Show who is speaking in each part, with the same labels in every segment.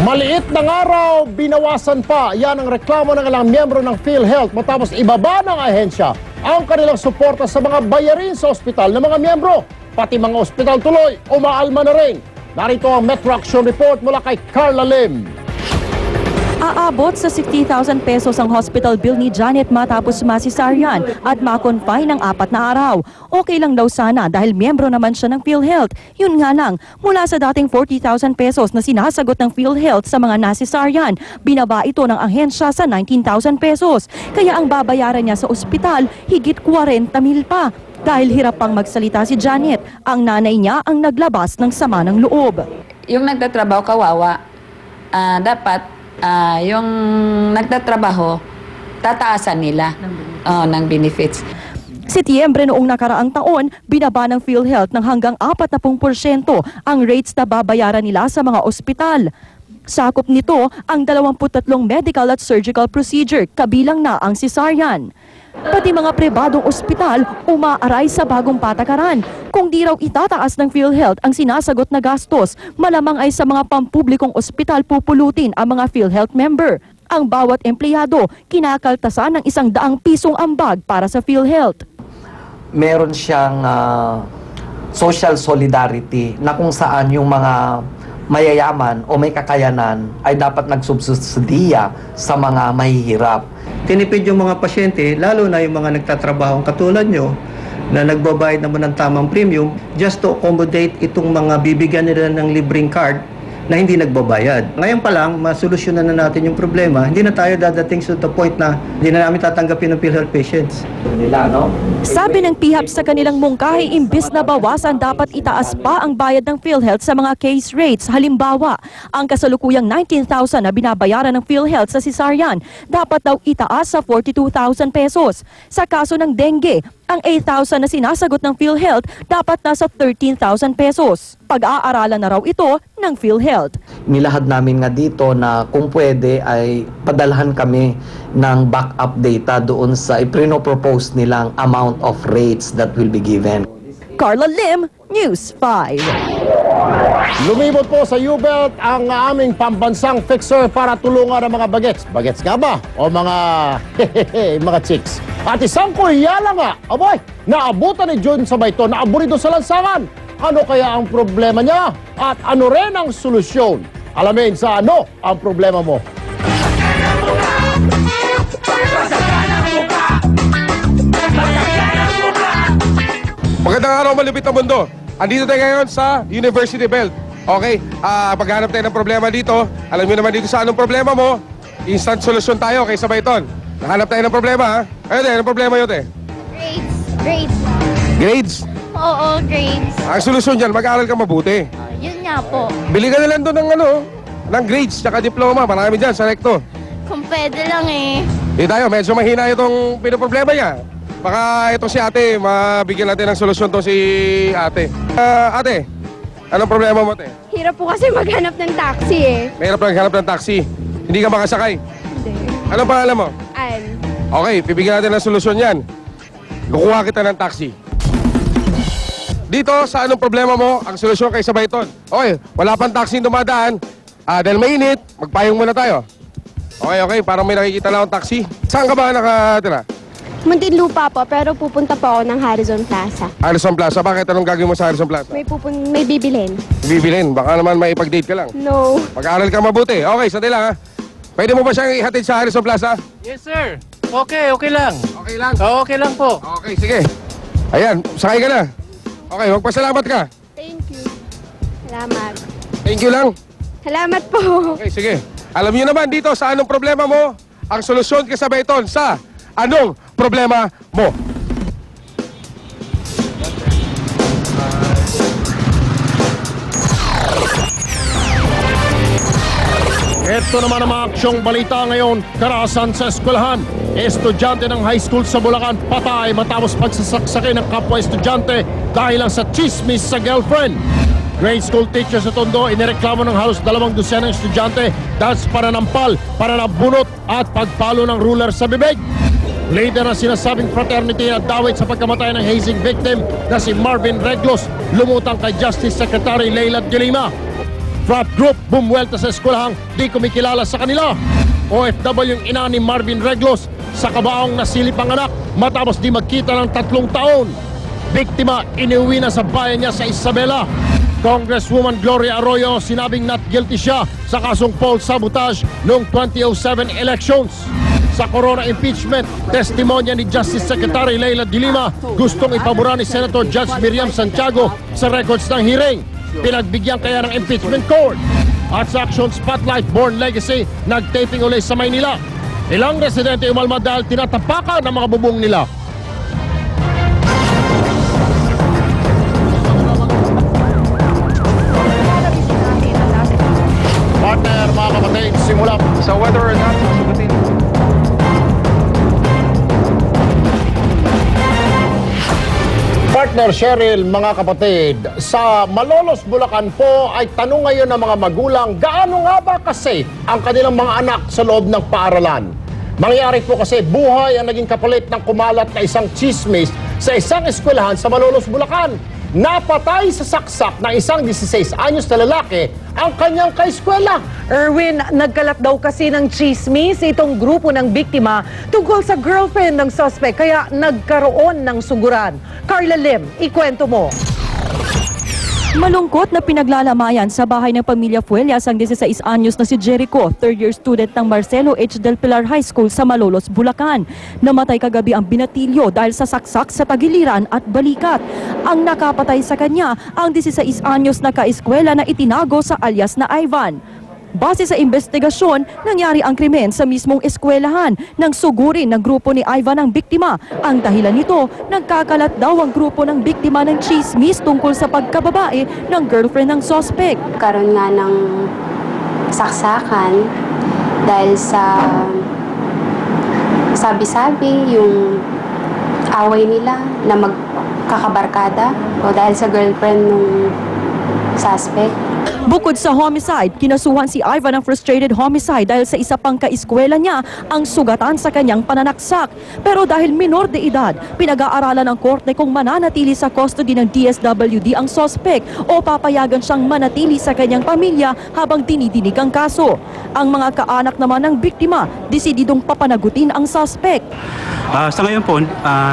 Speaker 1: Maliit na araw, binawasan pa. Yan ang reklamo ng ilang miyembro ng PhilHealth matapos ibaba ng ahensya ang kanilang suporta sa mga bayarin sa ospital ng mga miyembro. Pati mga ospital tuloy, umaalma na rin. Narito ang Metro Action Report mula kay Carla Lim.
Speaker 2: Aabot sa 60,000 pesos ang hospital bill ni Janet matapos masisaryan at makonfine ng 4 na araw. Okay lang daw sana dahil miyembro naman siya ng PhilHealth. Yun nga lang, mula sa dating 40,000 pesos na sinasagot ng PhilHealth sa mga nasisaryan, binaba ito ng ahensya sa 19,000 pesos. Kaya ang babayaran niya sa ospital, higit 40,000 pa. Dahil hirap pang magsalita si Janet, ang nanay niya ang naglabas ng sama ng loob.
Speaker 3: Yung nagtatrabaho kawawa, dapat yung nagtatrabaho, tataasan nila ng benefits.
Speaker 2: Setyembre noong nakaraang taon, binaba ng PhilHealth ng hanggang 40% ang rates na babayaran nila sa mga ospital. Sakop nito ang 23 medical at surgical procedure, kabilang na ang cesarean. Pati mga pribadong ospital umaaray sa bagong patakaran. Kung di raw itataas ng PhilHealth ang sinasagot na gastos, malamang ay sa mga pampublikong ospital pupulutin ang mga PhilHealth member. Ang bawat empleyado kinakaltasan ng 100 pisong ambag para sa PhilHealth.
Speaker 4: Meron siyang social solidarity na kung saan yung mga mayayaman o may kakayanan ay dapat nagsubsidiya sa mga mahihirap.
Speaker 5: Tinipid yung mga pasyente, lalo na yung mga nagtatrabahong katulad nyo, na nagbabayad naman ng tamang premium, just to accommodate itong mga bibigyan nila ng libreng card na hindi nagbabayad. Ngayon pa lang, masolusyonan na natin yung problema. Hindi na tayo dadating sa the point na hindi na namin tatanggapin ng PhilHealth patients.
Speaker 2: Sabi ng PHAP sa kanilang mungkahi, imbis na bawasan, dapat itaas pa ang bayad ng PhilHealth sa mga case rates. Halimbawa, ang kasalukuyang 19,000 na binabayaran ng PhilHealth sa cesarean, dapat daw itaas sa 42,000 pesos. Sa kaso ng dengue, ang 8,000 na sinasagot ng PhilHealth dapat nasa 13,000 pesos. Pag-aaralan na raw ito ng PhilHealth.
Speaker 4: Nilahad namin nga dito na kung pwede ay padalhan kami ng backup data doon sa iprinopropose nilang amount of rates that will be given.
Speaker 2: Carla Lim, News 5.
Speaker 1: Lumibot po sa U-Belt ang aming pambansang fixer para tulungan ang mga bagets. Bagets nga ba? O mga mga chicks. At isang kuryala nga, aboy, naabutan ni Jun sa Bayton, naaburido sa lansangan. Ano kaya ang problema niya? At ano rin ang solusyon? Alamin sa ano ang problema mo.
Speaker 6: Magandang araw, malupit na mundo. Andito tayo ngayon sa University Belt. Okay, paghanap tayo ng problema dito. Alam niyo naman dito sa anong problema mo, instant solusyon tayo kay Sabayton. Nahanap tayo ng problema, ha? Ayun, anong problema yun, te?
Speaker 7: Grades.
Speaker 6: Grades?
Speaker 7: Oo, grades.
Speaker 6: Ang solusyon dyan, mag-aaral ka mabuti.
Speaker 7: Yun nga po.
Speaker 6: Bili ka na lang doon ng grades, tsaka diploma. Marami dyan sa recto.
Speaker 7: Kung pwede lang eh.
Speaker 6: Di tayo, medyo mahina itong pinoproblema niya. Baka ito si ate, mabigyan natin ng solusyon to si ate. Ate, anong problema mo, te?
Speaker 7: Hirap po kasi maghanap ng taxi eh.
Speaker 6: Mahirap lang hanap ng taxi. Hindi ka makasakay.
Speaker 7: Hindi.
Speaker 6: Anong pangalan mo?
Speaker 7: An.
Speaker 6: Okay, bibigyan natin ng solusyon yan. Kukuha kita ng taxi. Dito, sa anong problema mo, ang solusyon kay Sabayton. Okay, wala pang taxi dumadaan. Dahil mainit, magpayong muna tayo. Okay, parang may nakikita na akong taxi. Saan ka ba nakatira?
Speaker 7: Muntinlupa po, pero pupunta po ako ng Harrison Plaza.
Speaker 6: Harrison Plaza. Bakit? Anong gagawin mo sa Harrison Plaza?
Speaker 7: May bibilhin.
Speaker 6: Bibilin. Baka naman may ipag-date ka lang.
Speaker 7: No.
Speaker 6: Mag-aaral ka mabuti. Okay, sandali lang, ha? Pwede mo ba siyang ihatid sa Harrison Plaza?
Speaker 8: Yes, sir. Okay lang.
Speaker 6: Okay lang?
Speaker 8: Okay lang po.
Speaker 6: Okay, sige. Ayan, sakay ka na. Okay, magpasalamat ka.
Speaker 7: Thank you. Salamat.
Speaker 6: Thank you lang.
Speaker 7: Salamat po.
Speaker 6: Okay, sige. Alam niyo naman dito sa anong problema mo, ang solusyon kay Sabayton sa anong problema mo.
Speaker 1: Ito naman ang mga aksyong balita ngayon, karahasan sa eskwelahan. Estudyante ng high school sa Bulacan patay matapos pagsasaksakin ng kapwa estudyante dahil lang sa chismis sa girlfriend. Grade school teacher sa Tondo, inireklamo ng halos 200 estudyante dahil sa pananampal, pananabunot at pagpalo ng ruler sa bibig. Later na sinasabing fraternity at dawit sa pagkamatay ng hazing victim na si Marvin Reglos, lumutang kay Justice Secretary Leila de Lima. Frat group bumwelta sa eskwelahang di kumikilala sa kanila. OFW yung ina ni Marvin Reglos sa kabaong nasilip ang anak matapos di magkita ng 3 taon. Biktima iniuwi na sa bayan niya sa Isabela. Congresswoman Gloria Arroyo sinabing not guilty siya sa kasong poll sabotage noong 2007 elections. Sa corona impeachment, testimonya ni Justice Secretary Leila de Lima gustong ipabura ni Senator Judge Miriam Santiago sa records ng hearing. Pinagbigyan kaya ng impeachment court. At sa Action Spotlight Born Legacy, nag-taping ulit sa Maynila. Ilang residente umalma dahil tinatapakan ng mga bubong nila. Partner, mga kapatid, simula.
Speaker 6: So whether or not sagutin.
Speaker 1: Partner Cheryl, mga kapatid, sa Malolos, Bulacan po ay tanong ngayon ng mga magulang, gaano nga ba kasi ang kanilang mga anak sa loob ng paaralan? Mangyari po kasi buhay ang naging kapalit ng kumalat na isang chismis sa isang eskwelahan sa Malolos, Bulacan. Napatay sa saksak ng isang 16 anyos na lalaki ang kanyang kaeskwela.
Speaker 9: Erwin, nagkalat daw kasi ng chismis itong grupo ng biktima tungkol sa girlfriend ng suspect kaya nagkaroon ng suguran. Carla Lim, ikwento mo.
Speaker 2: Malungkot na pinaglalamayan sa bahay ng pamilya Fuelias ang 16 anyos na si Jericho, third-year student ng Marcelo H. Del Pilar High School sa Malolos, Bulacan. Namatay kagabi ang binatilyo dahil sa saksak sa tagiliran at balikat. Ang nakapatay sa kanya ang 16 anyos na kaeskwela na itinago sa alias na Ivan. Base sa investigasyon, nangyari ang krimen sa mismong eskwelahan nang sugurin ng grupo ni Ivan ang biktima. Ang dahilan nito, nagkakalat daw ang grupo ng biktima ng chismis tungkol sa pagkababae ng girlfriend ng suspect.
Speaker 7: Karoon nga ng saksakan dahil sa sabi-sabi yung away nila na magkakabarkada o dahil sa girlfriend ng suspect.
Speaker 2: Bukod sa homicide, kinasuhan si Ivan ng frustrated homicide dahil sa isa pang kaeskwela niya ang sugatan sa kanyang pananaksak. Pero dahil minor de edad, pinag-aaralan ng korte kung mananatili sa custody ng DSWD ang suspect o papayagan siyang manatili sa kanyang pamilya habang dinidinig ang kaso. Ang mga kaanak naman ng biktima, desididong papanagutin ang suspect.
Speaker 10: Sa ngayon po,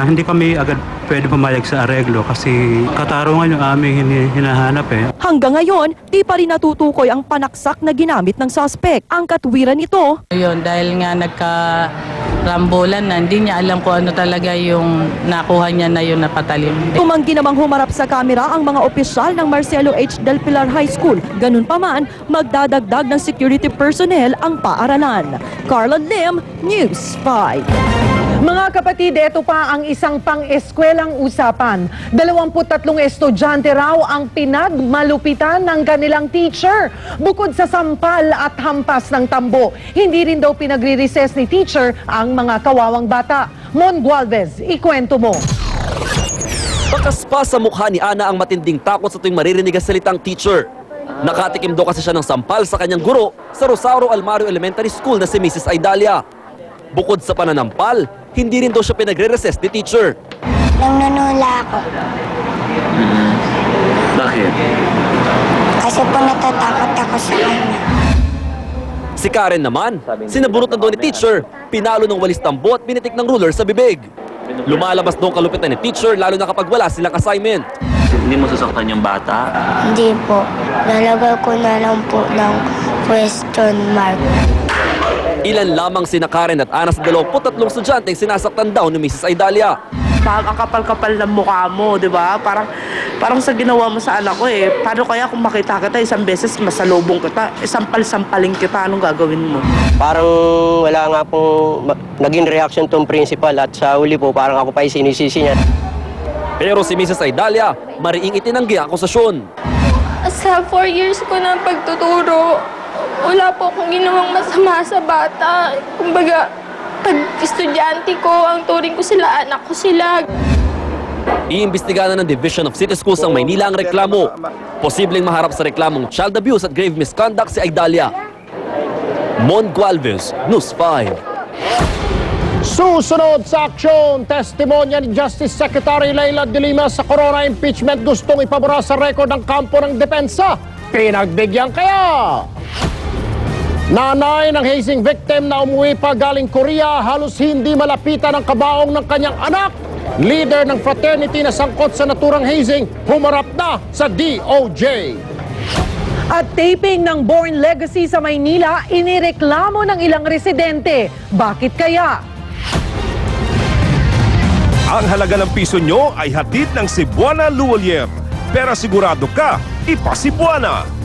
Speaker 10: hindi kami agad pwede pumayag sa areglo kasi katarungan yung aming hinahanap eh.
Speaker 2: Hanggang ngayon, di pa rin natutukoy ang panaksak na ginamit ng suspect. Ang katwiran nito,
Speaker 11: yun, dahil nga nagkarambulan na, hindi niya alam kung ano talaga yung nakuha niya na yun napatalim.
Speaker 2: tumanggi namang humarap sa kamera ang mga opisyal ng Marcelo H. Del Pilar High School. Ganun pa man, magdadagdag ng security personnel ang paaralan. Carla Lim, News 5.
Speaker 9: Mga kapatid, ito pa ang isang pang-eskwelang usapan. 23 estudyante raw ang pinagmalupitan ng kanilang teacher. Bukod sa sampal at hampas ng tambo, hindi rin daw pinagre-recess ni teacher ang mga kawawang bata. Mon Gualvez, ikwento mo.
Speaker 12: Bakas pa sa mukha ni Ana ang matinding takot sa tuwing maririnig ang salitang teacher. Nakatikim daw kasi siya ng sampal sa kanyang guro sa Rosario Almario Elementary School na si Mrs. Aidalia. Bukod sa pananampal, hindi rin daw siya pinagre-recess ni teacher.
Speaker 13: Nanunula ako.
Speaker 12: Bakit?
Speaker 13: Kasi po natatakot ako sa kanya.
Speaker 12: Si Karen naman, sinaburot na daw ni teacher, pinalo ng walis tambo at pinitik ng ruler sa bibig. Lumalabas daw ang kalupitan ni teacher lalo na kapag wala silang assignment.
Speaker 14: Hindi mo sasaktan yung bata?
Speaker 13: Hindi po. Lalagay ko na lang po ng question mark.
Speaker 12: Ilan lamang sina Karen at Ana sa 23 estudyanteng sinasaktan daw ni Mrs. Aidalia.
Speaker 15: Ang kapal-kapal ng mukha mo, di ba? Parang sa ginawa mo sa anak ko eh. Paano kaya kung makita kita isang beses masalubong kita, sampal-sampalin kita, anong gagawin mo?
Speaker 16: Parang wala nga pong naging reaction tong principal at sa huli po parang ako pa yung sinisisi niya.
Speaker 12: Pero si Mrs. Aidalia, mariing itinanggi ang akusasyon.
Speaker 17: Sa 4 years ko ng pagtuturo, wala po akong ginawang masama sa bata. Kumbaga, pag estudyante ko, ang turing ko sila, anak ko sila.
Speaker 12: Iimbestigahan na ng Division of City Schools ang Maynila ang reklamo. Posibleng maharap sa reklamong child abuse at grave misconduct si Aidalia. Mon Gualvez, News 5.
Speaker 1: Susunod sa aksyon, testimonya ni Justice Secretary Leila de Lima sa corona impeachment gustong ipabura sa record ng kampo ng depensa. pinagbigyan kayo! Nanay ng hazing victim na umuwi pa galing Korea, halos hindi malapitan ang kabaong ng kanyang anak. Leader ng fraternity na sangkot sa naturang hazing, humarap na sa DOJ.
Speaker 9: At taping ng Born Legacy sa Maynila, inireklamo ng ilang residente. Bakit kaya?
Speaker 18: Ang halaga ng piso nyo ay hatid ng Cebuana Luolier. Pero sigurado ka, ipa Cebuana.